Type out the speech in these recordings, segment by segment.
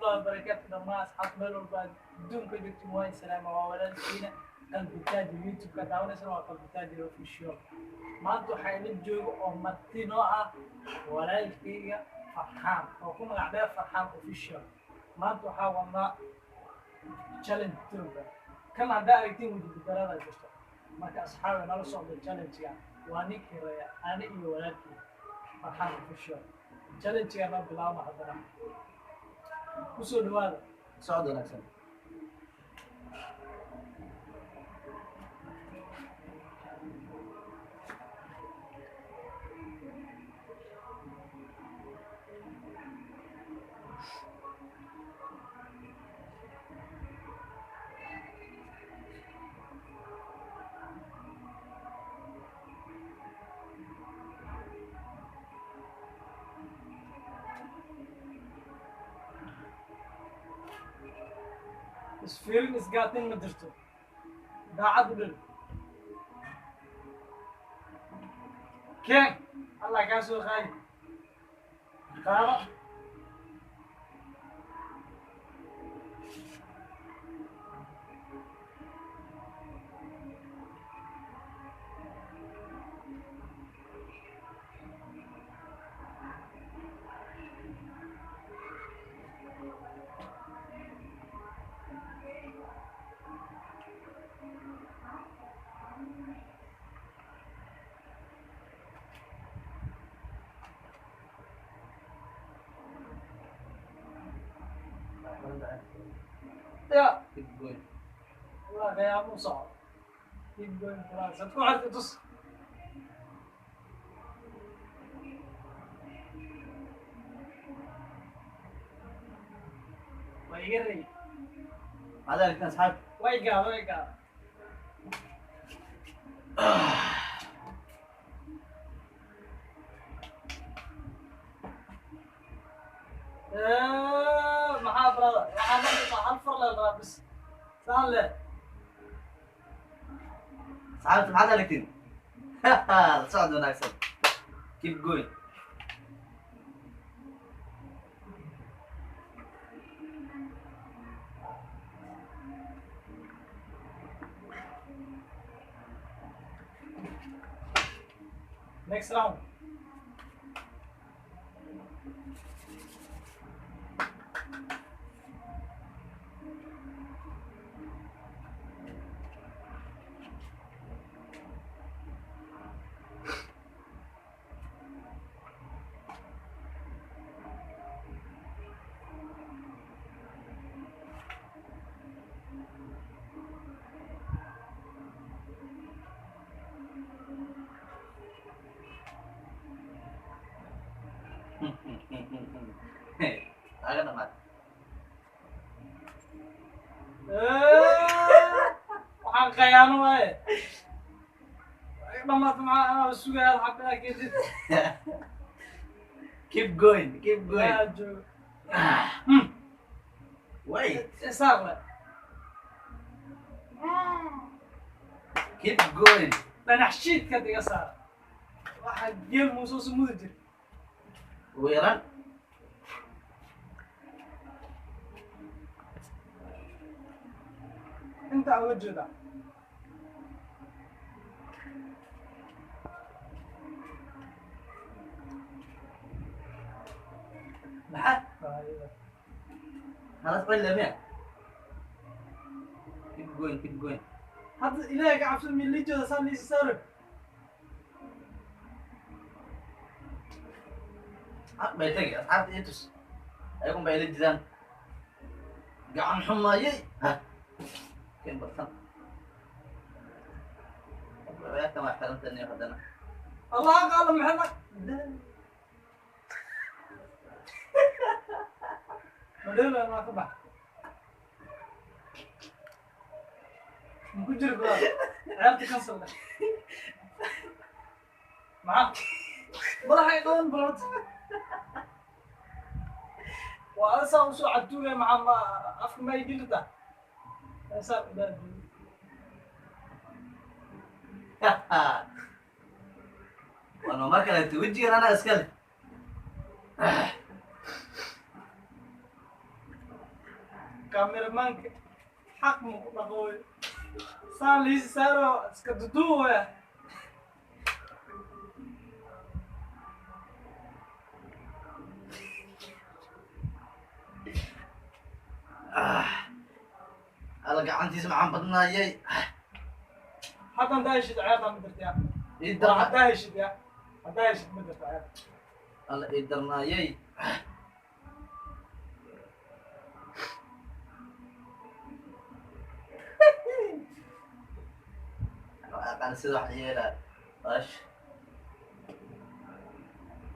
الله وبركاته دماء أصحاب ميلو بدون كل جموعي السلام عليكم فينا قلب تاجي يوتيوب كتاونا سنة قلب تاجي لو في الشوق ما أنتو حيلين جو أو متنوعة ولا الكيجا فرحان أو كم قاعدة فرحان في الشوق ما أنتو حاولنا challenge تروبا كما دارتين ودي بدرا جشة ما كأصحاب أنا لصوب challenge يعني واني كريا أنا يولدي فرحان في الشوق challenge يعني بلا ما حضره وصول هذا صعد ولا أحسن بس فيلم إسقاطين مدرسته ده عدل كيف الله كاسو خاي قال يا keep going والله يا مو صعب يقول خلاص تكون عارف تص ويقري هذا اللي كان أصحاب ويقال محاضرة الفر للرابس سان له أصحاب في هذا اللي كتير صعد ولا أحسن keep going next round هذا ما waxaan qayaano waaye dhamaad macaa sugaa xabaa kadib keep going keep going yaa joogo wait saar le keep going dhanax shiidka diga saar waxa geel muusoo sumudi jir ويران انت uga jeeda maxaa خلاص قول لي مين keep going hadda ilaahay ka cabsan min liijooda saan liisi saaro bay tagi asxaabta ii tus ayagun baa ila jiraan gacan xumaayey ha ken bartan wayaatan waa xirantaniyo haddana allah qaala maxamed madhowla maa ka bax ku jiri baa ciyaarta cancel leh maxaa madaxay qaban balad waa asaa usoo cadtuugaya maxaa afka ma igilita asaa ilaadi waana mar kaleeto wejigan anaa iska leh كاميرمانك حق مقوي صار لي سارو اسكدوه alla gacantiisa maxaan badnaayay حتى انت ايش عيال ما درت يا ii darna حتى ايش يا حتى ايش ما درت عيال alla ii darnaayay aqaan sida wax yeelaa ash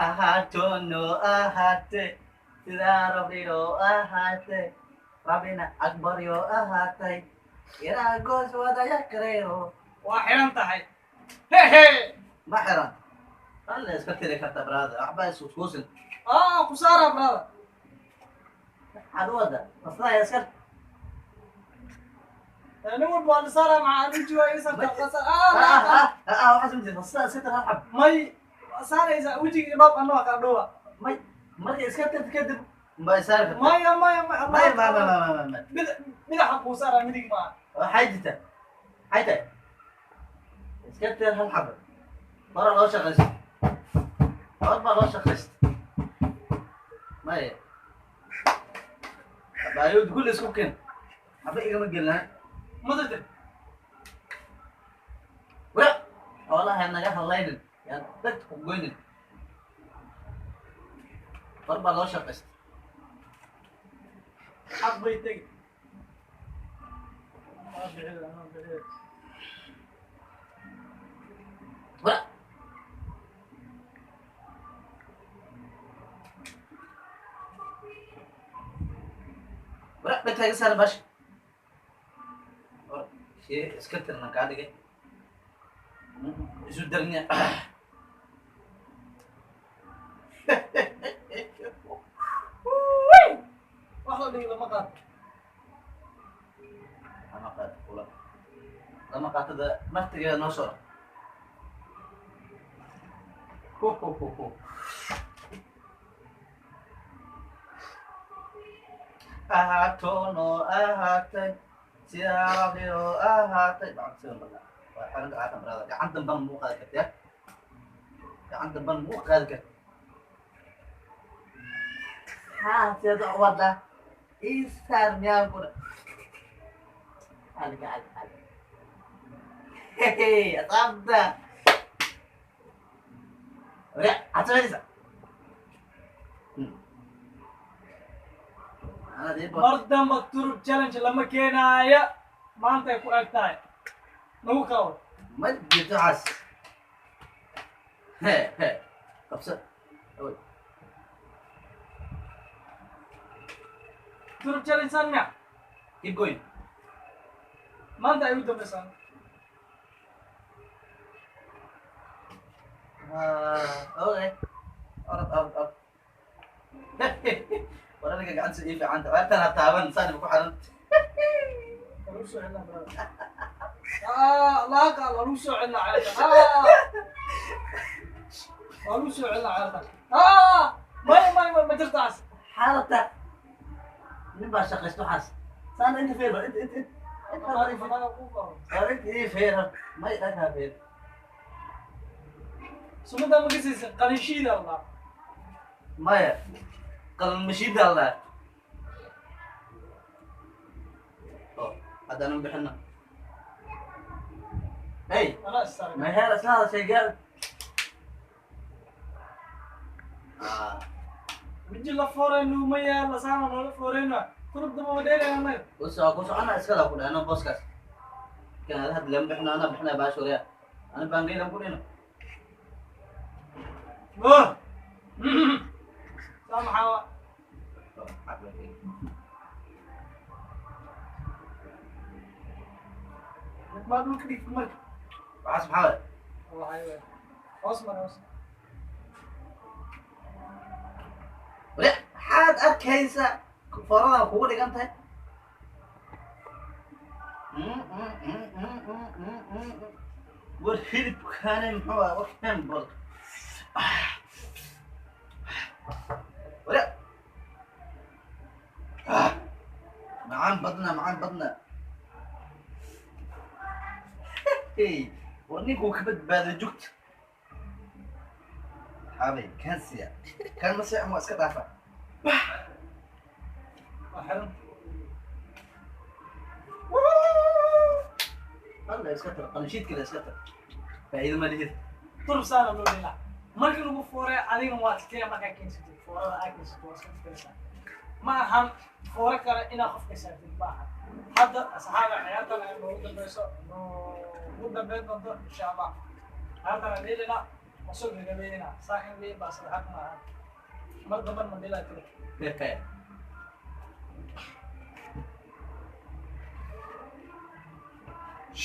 ahatono ahate sidaa rabbiyo ahate rabbina akbaryo ahatay ilaa goos wadaya kareero واحد انت هاي هي هي ma xiran alla iska tiri karta brada waxba iskuusin اه خساره برادر maxaad u wada maslaya iska نقول بقى صار مع رجوا يسر خساره waxaad samjid maslaya iska tir hal xab مي صار اذا وجهي يضرب انا قدوه may markay iska tirta kadib ma isaari karta مي مي may ma بدا حقه صار مديك ما waxay jirta maxay tahay iska tir hal xab mara loo shaqaysto hor baa loo shaqaysta maya baayod kulli isku ken haba igama gelnaa ما درت wara xoolaha naga hadlaynin yaan dadka ku goynin hor baa loo shaqaysta حق بيتك ما بعيد انا بعيد wara wara dhagta iga saara bash wara shee iska tirna kaa dhigay isu darniya واخذ لي لما قال lama qaato kula lama qaatada naftigeeda noo soo ahatono ahatay sidaa rabbiyo ahatay bacsidan bada waa xiran gacanta barada gacan damban muu qaadi karta ya gacan damban muu qaadi karta haa sida wada isaar miyaan kuna عليك عليك عليك هي أصابنا ولا عطوا أنا دي بقى مردا مكتوب تشالنج لما كينا يا ما انت يكون اكتاي نو كاو ما تجي تعس هي قبصة أوي تور تشالنج سامع keep going ما انت يود بس أوكي أرد ولا لك قاعد تسوي في عنده وأنت أنا تعبان صار بكون حرام روسو عنا برا لا قال روسو عنا عادة روسو عنا عادة ما ترتاس حالته نبغى شقشتو حس صار أنت فين أنت صار أنت إيه فين ما يدك فين سمدا ما قصيص قريشيد الله ما قال مشيد الله هذا أنا بحنا هي أنا أستغرب ما هي رسالة شيء قال بيجي لفورين ومية لسانا ولا فورين ترد ما بدينا أنا بص أنا أسكال أقول أنا بوسكاس كان هذا لم بحنا أنا بحنا باشوريا أنا بانجي لم كلنا سامحة ما أقول كذي كمل حاسب حاول والله أيوة أصبر ولا حاد أركيسة فرنا وقول لك أنت والفيلم كان محور وكان برضه ولا معان بدنا معان بدنا اي ورنيكو كبد بعد جوكت حبيبي كان سيا كان مسيح مو اسكت عفا وحرم الله اسكتر انا مشيت كذا اسكتر فاذا ما لقيت طرب سنة لو لا markii lagu foore adigana waa iskee markaa keensatid foorada aa keensatid waa iska fikiraysaa ma ahan foore kale inaad qofka saartid ma aha hadda asxaaba ciyaartan ay noogu dambeyso ugu dambeyn doonto insha allah ciyaartan aan dheelina wasoo gagabeynina saa in lii baa saddexaad ma aha mar damban ma dheelaa tiri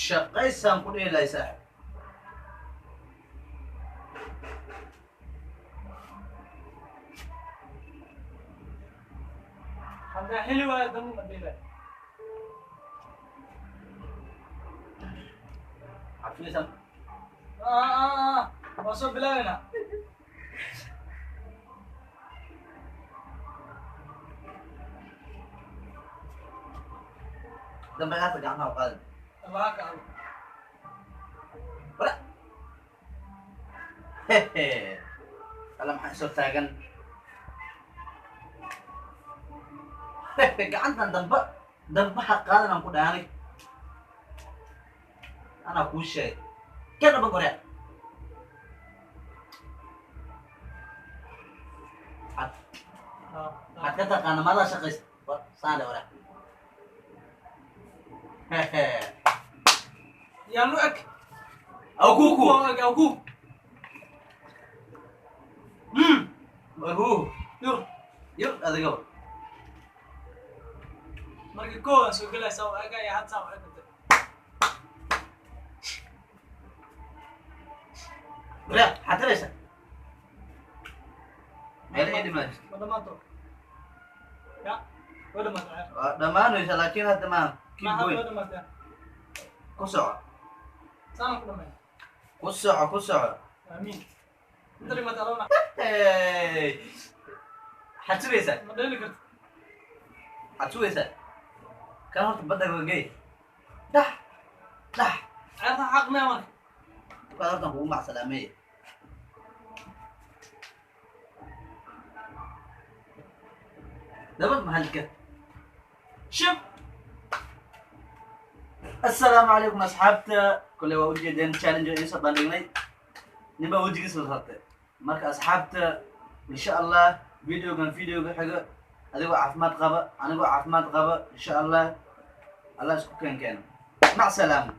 shaqaysaan ku dheelay saaxib haddaa heli waayo dambu ma dheelay عارفين wasoo bilaabina ده ما قاعد قاعد وقال الله ka ado ولا انا ما حسوا تاجن قعدنا دنبا حق هذا انا كداني انا كل شيء كده بقول حتى انا ما لا شقيت صار ولا yaa lu eg او كوكو waa eg awku هو yur يب هذا قبل markii kooda soo galaysa waa egaya hadda waa egta لا حتى ليش ما لي ما wadamaanto ya wadamaanto دمان لكن هذا دمان ma كيف hadda بوي wadamaanto كسع sana ku dhamay كسع amiin inta dhimata alona حتسويسا ma dheeli karto حتسويسا كان هرت بدك وجاي دح ciyaartan xaq mea marka كان هرت هو مع سلامية دبل محل كده shib السلام عليكم أصحابتا كل وجه دين تشالنج إيش بندقني نبى وجه قصة هرت مرك أصحابتا إن شاء الله فيديو كان فيديو حاجة هذا عفمات غبا أنا عفمات غبا إن شاء الله الله يسكن كان مع السلامة